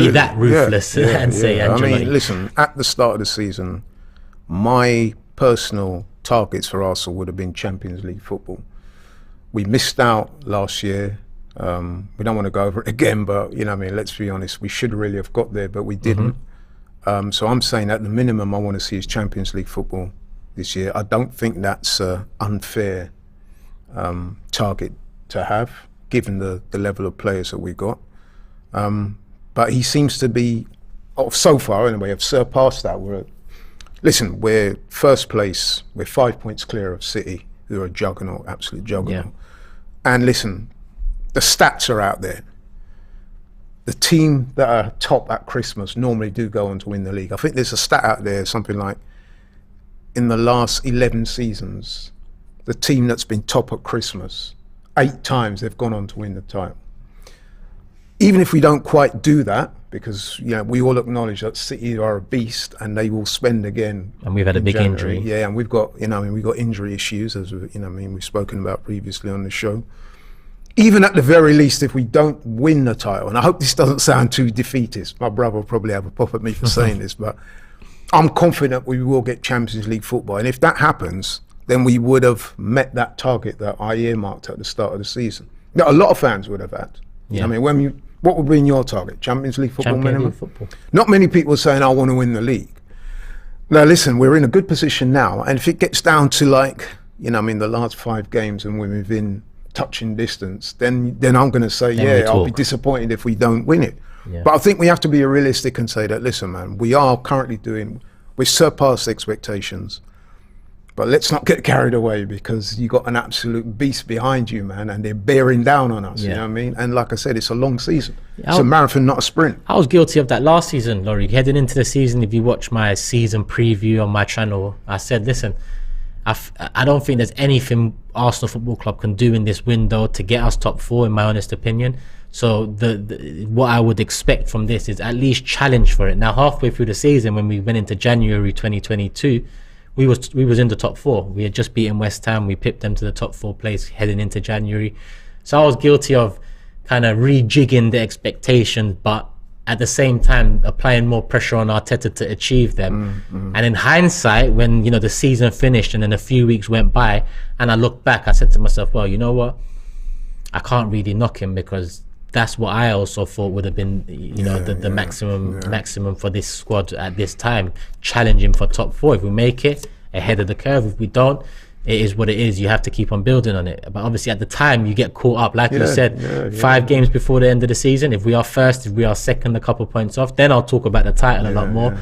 that ruthless and say Ancelotti. I mean, listen, at the start of the season, my personal targets for Arsenal would have been Champions League football. We missed out last year. We don't want to go over it again, but you know what I mean, let's be honest, we should really have got there, but we didn't. So I'm saying at the minimum I want to see is Champions League football this year. I don't think that's an unfair target to have, given the level of players that we got. But he seems to be, so far anyway, have surpassed that. Listen, we're first place, we're 5 points clear of City, who are a juggernaut, absolute juggernaut. And listen, the stats are out there. the team that are top at Christmas normally do go on to win the league. I think there's a stat out there, something like in the last 11 seasons, the team that's been top at Christmas, 8 times they've gone on to win the title. Even if we don't quite do that, because we all acknowledge that City are a beast and they will spend again. And we've had a big injury. Yeah, and we've got we've got injury issues, as we've spoken about previously on the show. Even at the very least, if we don't win the title, and I hope this doesn't sound too defeatist, my brother will probably have a pop at me for saying this, but I'm confident we will get Champions League football. And if that happens, then we would have met that target that I earmarked at the start of the season. Now, a lot of fans would have had. Yeah. I mean, what would be in your target? Champions League football Champions minimum? League football. Not many people are saying, I want to win the league. Now, listen, we're in a good position now. And if it gets down to the last 5 games and we're within touching distance, then I'm going to say, I'll be disappointed if we don't win it. Yeah. But I think we have to be realistic and say that, listen, man, we surpassed expectations. But let's not get carried away, because you got an absolute beast behind you, man, and they're bearing down on us, you know what I mean? And like I said, it's a long season. It's a marathon, not a sprint. I was guilty of that last season, Laurie. Heading into the season, if you watch my season preview on my channel, I said, listen, I don't think there's anything Arsenal Football Club can do in this window to get us top 4, in my honest opinion. So what I would expect from this is at least challenge for it. Now, halfway through the season, when we went into January 2022, we was in the top 4. We had just beaten West Ham. We pipped them to the top 4 place heading into January. So I was guilty of kind of rejigging the expectations, but at the same time applying more pressure on Arteta to achieve them. And in hindsight, when the season finished and then a few weeks went by and I looked back, I said to myself, well, you know what, I can't really knock him, because that's what I also thought would have been the maximum for this squad at this time, challenging for top 4. If we make it, ahead of the curve. If we don't, it is what it is. You have to keep on building on it. But obviously at the time you get caught up, like you said, 5 games before the end of the season. If we are first, if we are second, a couple points off, then I'll talk about the title a lot more.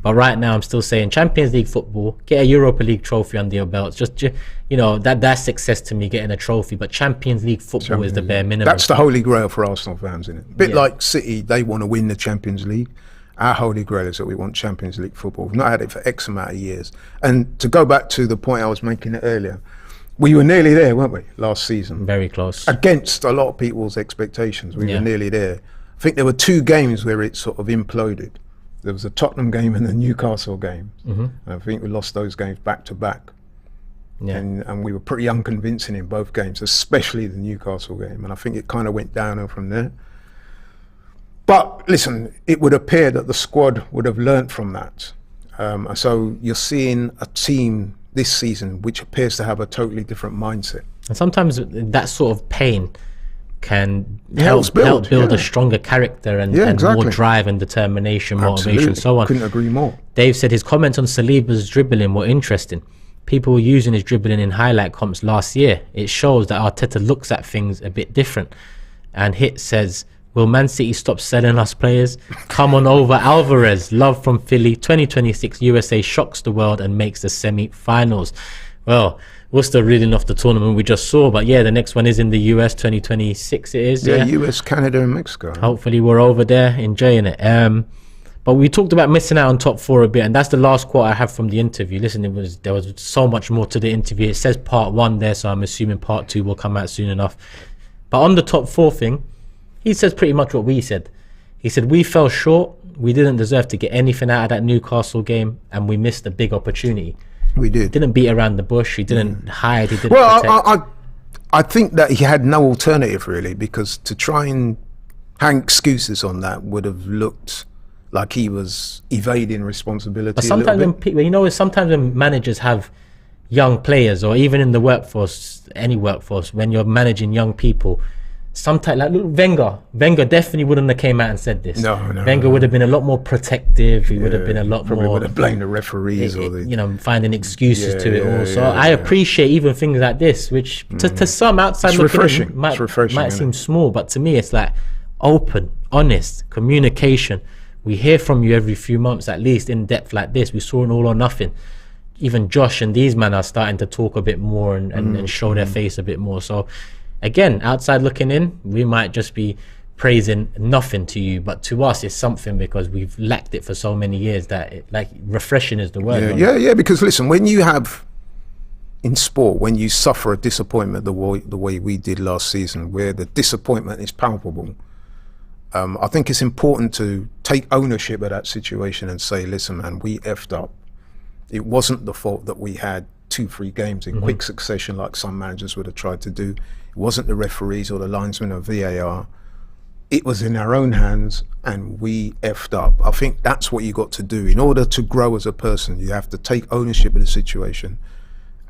But right now I'm still saying Champions League football, get a Europa League trophy under your belts. Just that's success to me, getting a trophy. But Champions League football is the bare minimum. That's the holy grail for Arsenal fans, isn't it? A bit like City, they want to win the Champions League. Our holy grail is that we want Champions League football. We've not had it for X amount of years. And to go back to the point I was making earlier, we were nearly there, weren't we, last season? Very close. Against a lot of people's expectations, we were nearly there. I think there were 2 games where it sort of imploded. There was a Tottenham game and the Newcastle game. And I think we lost those games back to back. And we were pretty unconvincing in both games, especially the Newcastle game. And I think it kind of went downhill from there. But listen, it would appear that the squad would have learnt from that. So you're seeing a team this season which appears to have a totally different mindset. And sometimes that sort of pain can help build a stronger character and more drive and determination, motivation, so on. Couldn't agree more. Dave said his comments on Saliba's dribbling were interesting. People were using his dribbling in highlight comps last year. It shows that Arteta looks at things a bit different. And Hit says, will Man City stop selling us players? Come on over, Alvarez. Love from Philly. 2026 USA shocks the world and makes the semi-finals. Well, we're still reeling off the tournament we just saw, but the next one is in the US. 2026 it is. US, Canada and Mexico. Hopefully we're over there enjoying it. But we talked about missing out on top 4 a bit, and that's the last quote I have from the interview. Listen, there was so much more to the interview. It says part 1 there, so I'm assuming part 2 will come out soon enough. But on the top 4 thing, he says pretty much what we said. He said, we fell short. We didn't deserve to get anything out of that Newcastle game, and we missed a big opportunity. We did. Didn't beat around the bush. He didn't hide. He didn't protect. I think that he had no alternative, really, because to try and hang excuses on that would have looked like he was evading responsibility. But sometimes sometimes when managers have young players, or even in the workforce, any workforce, when you're managing young people, sometimes, like Wenger definitely wouldn't have came out and said this. Wenger would have been a lot more protective. He would have been a lot probably more. Would have blamed the referees finding excuses to it all. So I appreciate even things like this, which to some outside looking might seem small, but to me it's like open, honest communication. We hear from you every few months, at least in depth like this. We saw an all or nothing. Even Josh and these men are starting to talk a bit more and show their face a bit more. So again, outside looking in, we might just be praising nothing to you, but to us it's something because we've lacked it for so many years that refreshing is the word. Yeah, because listen, when you have in sport, when you suffer a disappointment the way we did last season, where the disappointment is palpable, I think it's important to take ownership of that situation and say, listen man, we effed up. It wasn't the fault that we had 2-3 games in quick succession like some managers would have tried to do. It wasn't the referees or the linesmen of VAR. It was in our own hands and we effed up. I think that's what you got to do. In order to grow as a person, you have to take ownership of the situation,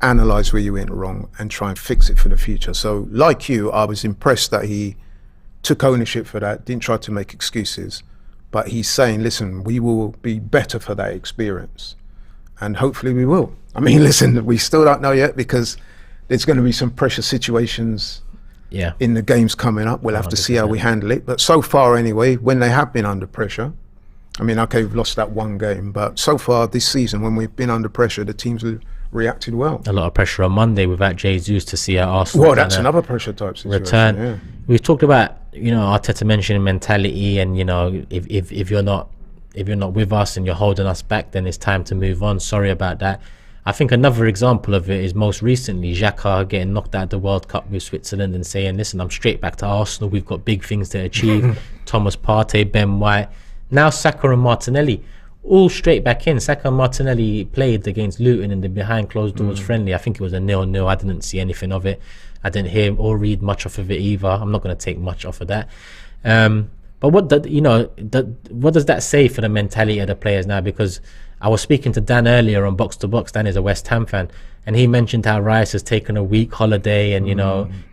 analyse where you went wrong and try and fix it for the future. So like you, I was impressed that he took ownership for that, didn't try to make excuses, but he's saying, listen, we will be better for that experience. And hopefully we will. I mean, listen, we still don't know yet because there's going to be some pressure situations in the games coming up. We'll have 100%. To see how we handle it. But so far anyway, when they have been under pressure, I mean, okay, we've lost that one game, but so far this season, when we've been under pressure, the teams have reacted well. A lot of pressure on Monday without Jesus to see our Arsenal. Well, that's another pressure type situation. Return. Yeah. We've talked about, Arteta mentioning mentality, and if you're not with us and you're holding us back, then it's time to move on. Sorry about that. I think another example of it is most recently Xhaka getting knocked out of the World Cup with Switzerland and saying, listen, I'm straight back to Arsenal. We've got big things to achieve. Thomas Partey, Ben White. Now Saka and Martinelli, all straight back in. Saka and Martinelli played against Luton in the behind closed doors friendly. I think it was a 0-0. I didn't see anything of it. I didn't hear or read much off of it either. I'm not going to take much off of that. But what does that say for the mentality of the players now? Because I was speaking to Dan earlier on Box to Box. Dan is a West Ham fan, and he mentioned how Rice has taken a week holiday, and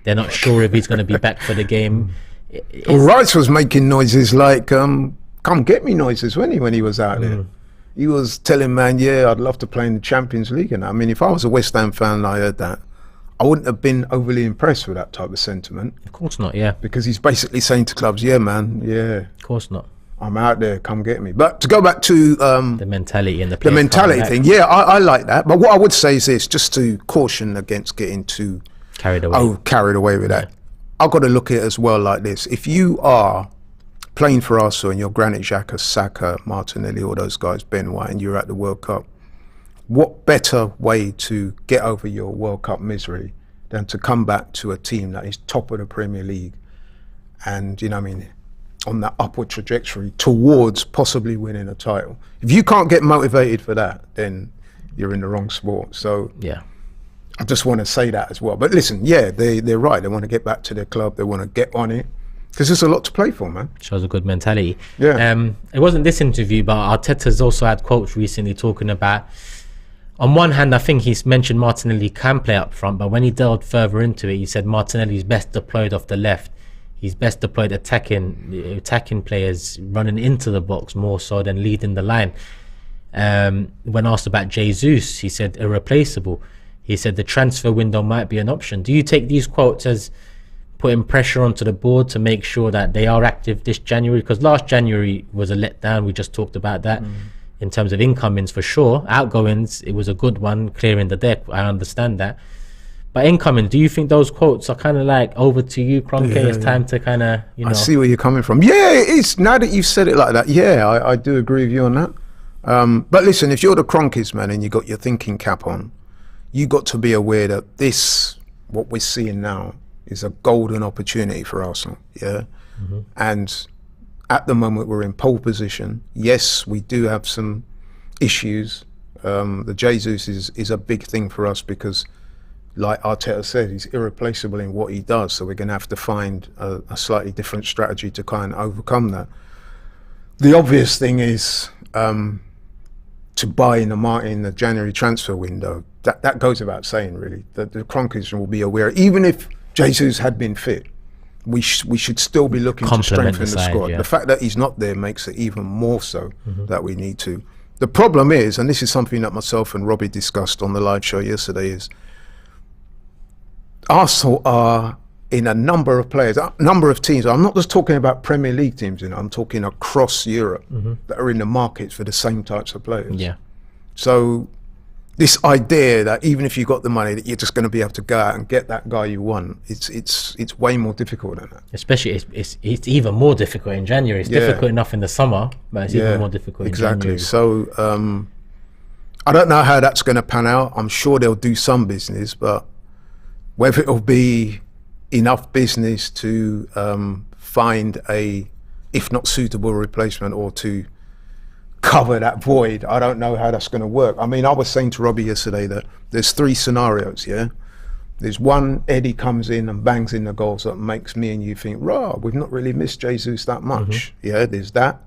they're not sure if he's going to be back for the game. Rice was making noises like "come get me" noises when he was out there. He was telling man, I'd love to play in the Champions League. And I mean, if I was a West Ham fan and I heard that, I wouldn't have been overly impressed with that type of sentiment. Of course not, yeah. Because he's basically saying to clubs, man, Of course not. I'm out there, come get me. But to go back to the mentality and the mentality thing, I like that. But what I would say is this, just to caution against getting too carried away with that. I've got to look at it as well like this. If you are playing for Arsenal and you're Granit Xhaka, Saka, Martinelli, all those guys, Ben White, and you're at the World Cup, what better way to get over your World Cup misery than to come back to a team that is top of the Premier League and, on that upward trajectory towards possibly winning a title. If you can't get motivated for that, then you're in the wrong sport. So I just want to say that as well. But listen, they're right. They want to get back to their club. They want to get on it because there's a lot to play for, man. Shows a good mentality. Yeah. It wasn't this interview, but Arteta's also had quotes recently talking about, on one hand, I think he's mentioned Martinelli can play up front, but when he delved further into it, he said Martinelli's best deployed off the left. He's best deployed attacking players, running into the box more so than leading the line. When asked about Jesus, he said irreplaceable. He said the transfer window might be an option. Do you take these quotes as putting pressure onto the board to make sure that they are active this January? Because last January was a letdown. We just talked about that. In terms of incomings, for sure. Outgoings, it was a good one, clearing the deck. I understand that. But incoming, do you think those quotes are kind of like over to you, Kroenke? It's time to kind of, I see where you're coming from. Yeah, it is. Now that you've said it like that, I do agree with you on that. But listen, if you're the Kroenkes, man, and you got your thinking cap on, you got to be aware that what we're seeing now, is a golden opportunity for Arsenal. And at the moment, we're in pole position. Yes, we do have some issues. The Jesus is a big thing for us because, like Arteta said, he's irreplaceable in what he does. So we're going to have to find a slightly different strategy to kind of overcome that. The obvious thing is to buy in the January transfer window. That goes without saying, really. The Kroenkes will be aware. Even if Jesus had been fit, we should still be looking to strengthen the squad. The fact that he's not there makes it even more so that we need to. The problem is, and this is something that myself and Robbie discussed on the live show yesterday, is Arsenal are in a number of players, a number of teams. I'm not just talking about Premier League teams, I'm talking across Europe that are in the markets for the same types of players. So, this idea that even if you got the money, that you're just going to be able to go out and get that guy you want. It's way more difficult than that. Especially, it's even more difficult in January. It's difficult enough in the summer, but it's even more difficult in January. So I don't know how that's going to pan out. I'm sure they'll do some business, but whether it'll be enough business to find a, if not suitable replacement, or to cover that void, I don't know how that's going to work. I mean, I was saying to Robbie yesterday that there's 3 scenarios. There's one, Eddie comes in and bangs in the goals that makes me and you think, rah, we've not really missed Jesus that much. There's that.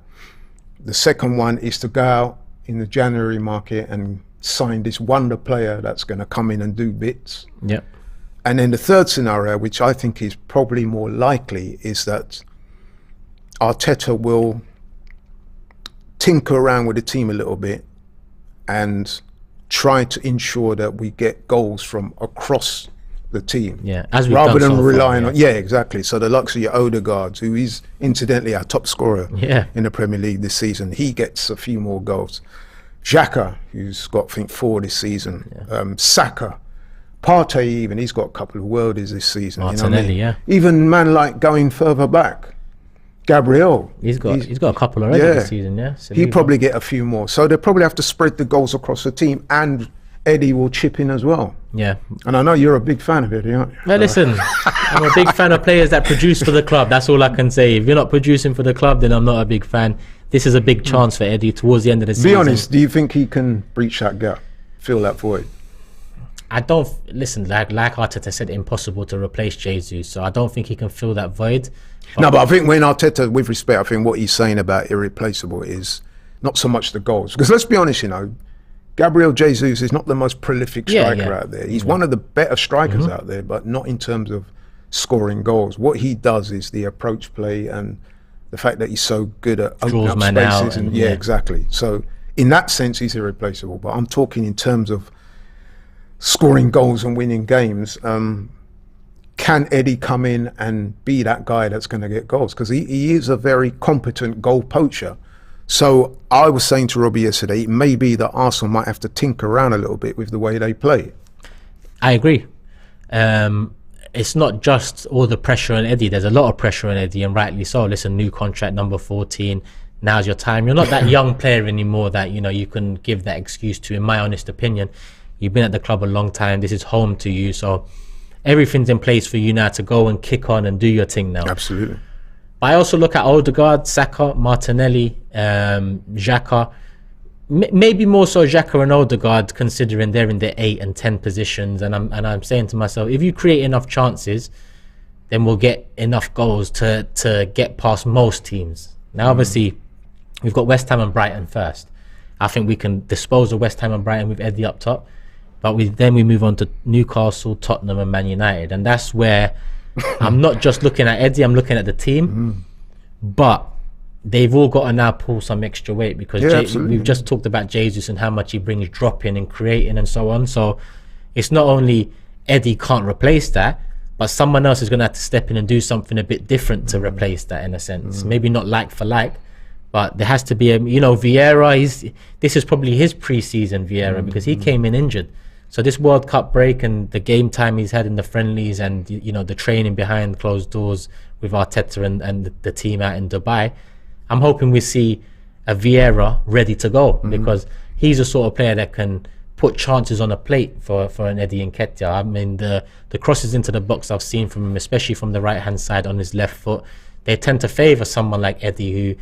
The second one is to go out in the January market and sign this wonder player that's going to come in and do bits. And then the third scenario, which I think is probably more likely, is that Arteta will tinker around with the team a little bit and try to ensure that we get goals from across the team, as we've rather done than so relying far, on exactly. So the likes of your Odegaard, who is incidentally our top scorer in the Premier League this season, he gets a few more goals. Xhaka, who's got I think 4 this season, Saka, Partey, even he's got a couple of worldies this season. Martinelli, even man like going further back, Gabriel, he's got a couple already this season. He'll probably get a few more. So they'll probably have to spread the goals across the team, and Eddie will chip in as well. And I know you're a big fan of Eddie, aren't you? Well, listen, I'm a big fan of players that produce for the club. That's all I can say. If you're not producing for the club, then I'm not a big fan. This is a big chance for Eddie towards the end of the season. Be honest, do you think he can breach that gap, fill that void? I don't listen. Like Arteta said, impossible to replace Jesus. So I don't think he can fill that void. But I think when Arteta, with respect, I think what he's saying about irreplaceable is not so much the goals. Because let's be honest, Gabriel Jesus is not the most prolific striker out there. He's one of the better strikers out there, but not in terms of scoring goals. What he does is the approach play and the fact that he's so good at opening up spaces. And exactly. So in that sense, he's irreplaceable. But I'm talking in terms of scoring goals and winning games. Can Eddie come in and be that guy that's going to get goals? Because he is a very competent goal poacher. So I was saying to Robbie yesterday, it may be that Arsenal might have to tinker around a little bit with the way they play. I agree. It's not just all the pressure on Eddie. There's a lot of pressure on Eddie, and rightly so. Listen, new contract, number 14. Now's your time. You're not that young player anymore that you can give that excuse to, in my honest opinion. You've been at the club a long time. This is home to you. So everything's in place for you now to go and kick on and do your thing now. Absolutely. But I also look at Odegaard, Saka, Martinelli, Xhaka. Maybe more so Xhaka and Odegaard, considering they're in the 8 and 10 positions. And I'm saying to myself, if you create enough chances, then we'll get enough goals to get past most teams. Now, obviously, we've got West Ham and Brighton first. I think we can dispose of West Ham and Brighton with Eddie up top. But then we move on to Newcastle, Tottenham and Man United. And that's where I'm not just looking at Eddie, I'm looking at the team. But they've all got to now pull some extra weight, because we've just talked about Jesus and how much he brings dropping and creating and so on. So it's not only Eddie can't replace that, but someone else is going to have to step in and do something a bit different to replace that, in a sense. Maybe not like for like, but there has to be Vieira, this is probably his pre-season, Vieira, because he came in injured. So this World Cup break and the game time he's had in the friendlies and the training behind closed doors with Arteta and the team out in Dubai, I'm hoping we see a Vieira ready to go, because he's the sort of player that can put chances on a plate for an Eddie Nketiah. I mean, the crosses into the box I've seen from him, especially from the right-hand side on his left foot, they tend to favour someone like Eddie, who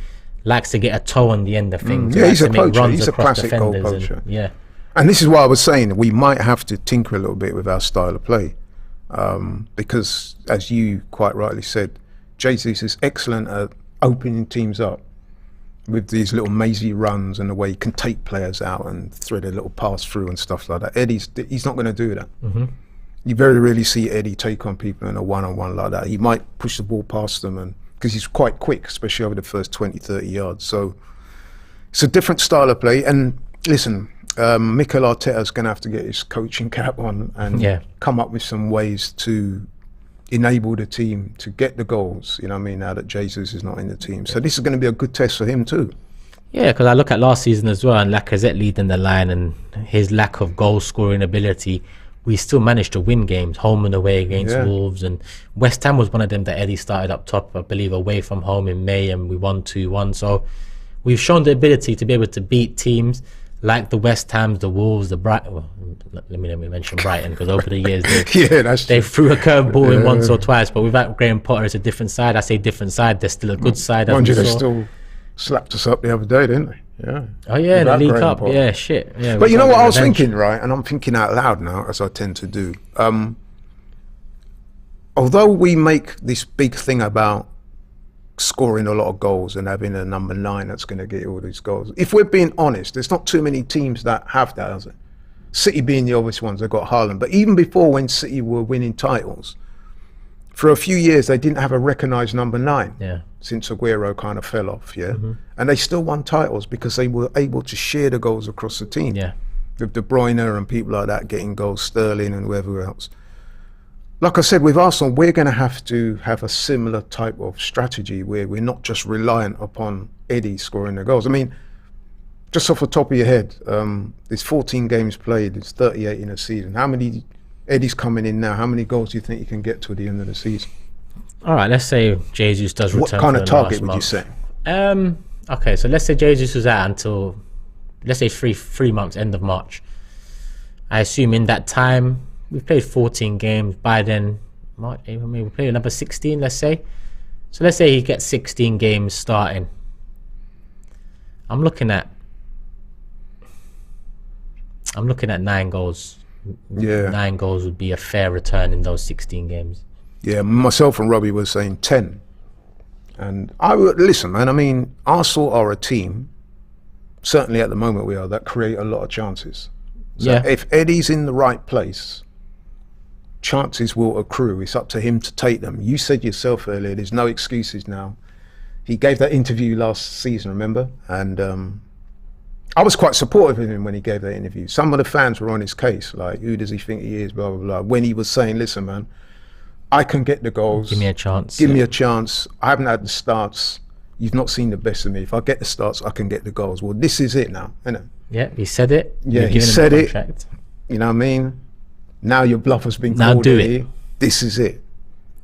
likes to get a toe on the end of things. He's a poacher. He's a classic goal poacher. And this is why I was saying we might have to tinker a little bit with our style of play, because, as you quite rightly said, Jesus is excellent at opening teams up with these little mazy runs and the way he can take players out and thread a little pass through and stuff like that. He's not going to do that. You very rarely see Eddie take on people in a one-on-one like that. He might push the ball past them, and because he's quite quick, especially over the first 20, 30 yards. So it's a different style of play. And listen, Mikel Arteta's going to have to get his coaching cap on and come up with some ways to enable the team to get the goals, now that Jesus is not in the team. So this is going to be a good test for him too. Yeah, because I look at last season as well, and Lacazette leading the line, and his lack of goal scoring ability, we still managed to win games, home and away against Wolves. And West Ham was one of them that Eddie started up top, I believe, away from home in May, and we won 2-1. So we've shown the ability to be able to beat teams like the West Hams, the Wolves, the Brighton. Well, let me mention Brighton, because over the years they threw a curveball in once or twice. But without Graham Potter, it's a different side. I say different side. They're still a good side. Mind you, they still slapped us up the other day, didn't they? Yeah. Oh yeah, the League Cup. Potter. Yeah, shit. Yeah. But you know what I was thinking, right? And I'm thinking out loud now, as I tend to do. Although we make this big thing about scoring a lot of goals and having a number 9 that's going to get all these goals, if we're being honest, there's not too many teams that have that, is it? City being the obvious ones, they've got Haaland. But even before, when City were winning titles, for a few years they didn't have a recognised number 9. Yeah. Since Aguero kind of fell off, and they still won titles because they were able to share the goals across the team. Yeah. With De Bruyne and people like that getting goals, Sterling and whoever else. Like I said, with Arsenal, we're going to have a similar type of strategy where we're not just reliant upon Eddie scoring the goals. I mean, just off the top of your head, there's 14 games played, there's 38 in a season. How many, Eddie's coming in now, how many goals do you think you can get to at the end of the season? All right, let's say Jesus does return. What kind of target would you say? Okay, so let's say Jesus was out until, let's say three months, end of March. I assume in that time, we've played 14 games. By then, March, April, May, we played another 16, let's say. So let's say he gets 16 games starting. I'm looking at 9 goals. Yeah. 9 goals would be a fair return in those 16 games. Yeah, myself and Robbie were saying 10. And I would listen, man. I mean, Arsenal are a team, certainly at the moment we are, that create a lot of chances. So if Eddie's in the right place, chances will accrue. It's up to him to take them. You said yourself earlier, there's no excuses now. He gave that interview last season, remember? And I was quite supportive of him when he gave that interview. Some of the fans were on his case, like, who does he think he is, blah, blah, blah. When he was saying, listen, man, I can get the goals. Give me a chance. Give me a chance. I haven't had the starts. You've not seen the best of me. If I get the starts, I can get the goals. Well, this is it now, isn't it? Yeah, he said it. Yeah, he said it. You know what I mean? Now your bluff has been called. Now do it. This is it.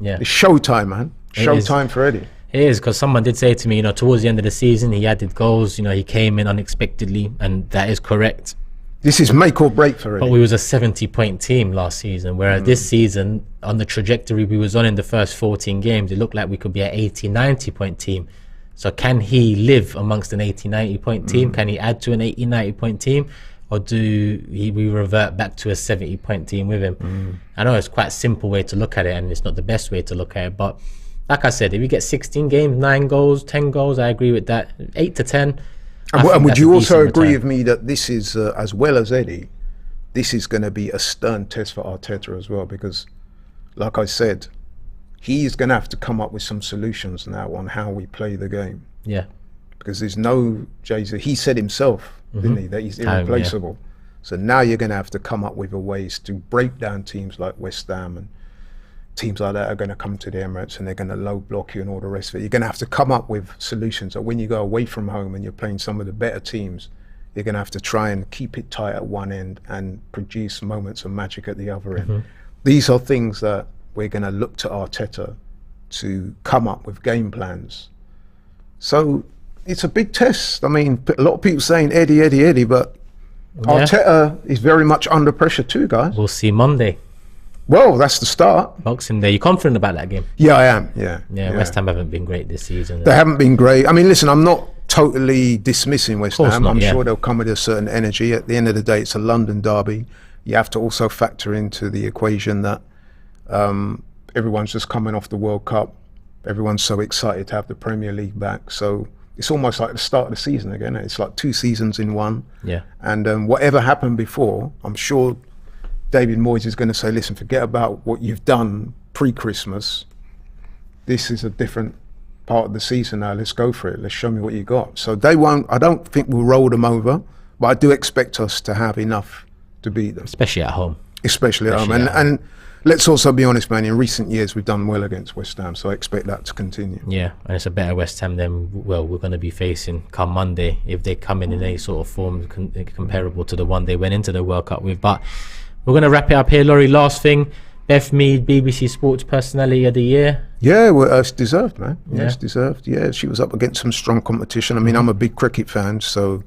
Yeah. It's showtime, man. Showtime for Eddie. It is, because someone did say to me, towards the end of the season, he added goals. He came in unexpectedly, and that is correct. This is make or break for Eddie. But we was a 70-point team last season, whereas this season, on the trajectory we was on in the first 14 games, it looked like we could be an 80, 90-point team. So can he live amongst an 80, 90-point team? Can he add to an 80, 90-point team? Or do we revert back to a 70-point team with him? I know it's quite a simple way to look at it, and it's not the best way to look at it. But like I said, if we get 16 games, 9 goals, 10 goals, I agree with that. 8 to 10. And would you also agree with me that this is, as well as Eddie, this is going to be a stern test for Arteta as well? Because, like I said, he's going to have to come up with some solutions now on how we play the game. Yeah. Because there's no Jesus. He said himself, didn't he, that he's irreplaceable. So now you're going to have to come up with ways to break down teams like West Ham, and teams like that are going to come to the Emirates and they're going to low block you and all the rest of it. You're going to have to come up with solutions. So when you go away from home and you're playing some of the better teams, you're going to have to try and keep it tight at one end and produce moments of magic at the other end. These are things that we're going to look to Arteta to come up with game plans. So it's a big test. I mean, a lot of people saying Eddie, but Arteta is very much under pressure too, guys. We'll see Monday. Well, that's the start. Boxing Day. You confident about that game? Yeah, I am. Yeah. West Ham haven't been great this season. They haven't been great. I mean, listen, I'm not totally dismissing West Ham. I'm sure they'll come with a certain energy. At the end of the day, it's a London derby. You have to also factor into the equation that everyone's just coming off the World Cup. Everyone's so excited to have the Premier League back. So it's almost like the start of the season again. It's like 2 seasons in one. Yeah. And whatever happened before, I'm sure David Moyes is going to say, listen, forget about what you've done pre-Christmas. This is a different part of the season now. Let's go for it. Let's show me what you got. So they won't, I don't think we'll roll them over, but I do expect us to have enough to beat them. Especially at home. especially at home. And let's also be honest, man, in recent years we've done well against West Ham, so I expect that to continue. Yeah, and it's a better West Ham than, well, we're going to be facing come Monday, if they come in any sort of form comparable to the one they went into the World Cup with. But we're going to wrap it up here, Laurie. Last thing, Beth Mead, BBC Sports Personality of the Year. Yeah, well, it's deserved, man. Yeah, it's deserved. Yeah, she was up against some strong competition. I mean, I'm a big cricket fan, so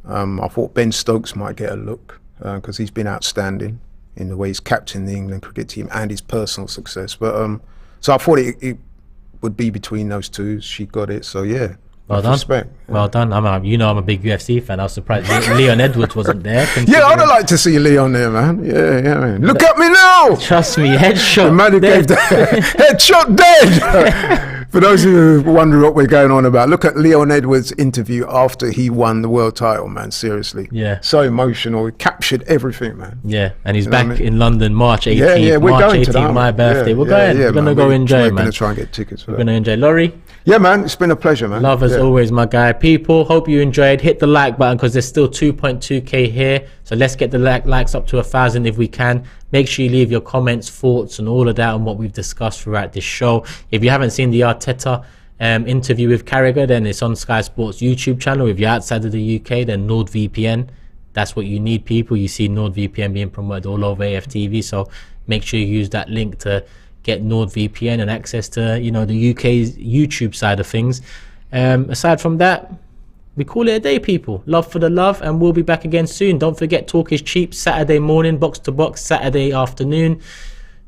I thought Ben Stokes might get a look because he's been outstanding in the way he's captained the England cricket team and his personal success. But so I thought it would be between those two. She got it, so yeah. Well done. Respect. Well done. I'm a big UFC fan. I was surprised Leon Edwards wasn't there. Yeah, I'd have liked to see Leon there, man. Yeah, man. Look at me now. Trust me, headshot. The man who gave the headshot dead. For those who wonder what we're going on about, look at Leon Edwards' interview after he won the world title, man. Seriously. Yeah. So emotional. He captured everything, man. Yeah, and he's back in London, March 18th. Yeah, we're March going 18th, to that. My birthday. We're going. We're going to go enjoy, man. We're going to try and get tickets for that. We're going to enjoy. Laurie? Yeah, man. It's been a pleasure, man. Love as always, my guy. People, hope you enjoyed. Hit the like button because there's still 2.2k here. So let's get the likes up to 1,000 if we can. Make sure you leave your comments, thoughts, and all of that on what we've discussed throughout this show. If you haven't seen the Arteta interview with Carragher, then it's on Sky Sports YouTube channel. If you're outside of the UK, then NordVPN. That's what you need, people. You see NordVPN being promoted all over AFTV. So make sure you use that link to get NordVPN and access to, the UK's YouTube side of things. Aside from that, we call it a day, people. Love for the love, and we'll be back again soon. Don't forget, Talk is Cheap, Saturday morning, box to box, Saturday afternoon.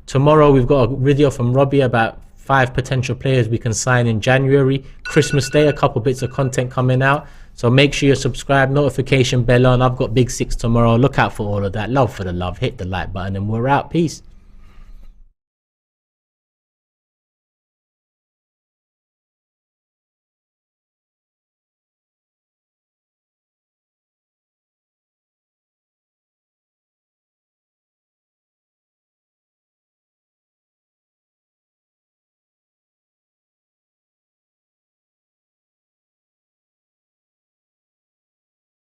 Tomorrow we've got a video from Robbie about 5 potential players we can sign in January. Christmas Day, a couple bits of content coming out. So make sure you're subscribed, notification bell on. I've got Big 6 tomorrow. Look out for all of that. Love for the love. Hit the like button and we're out. Peace.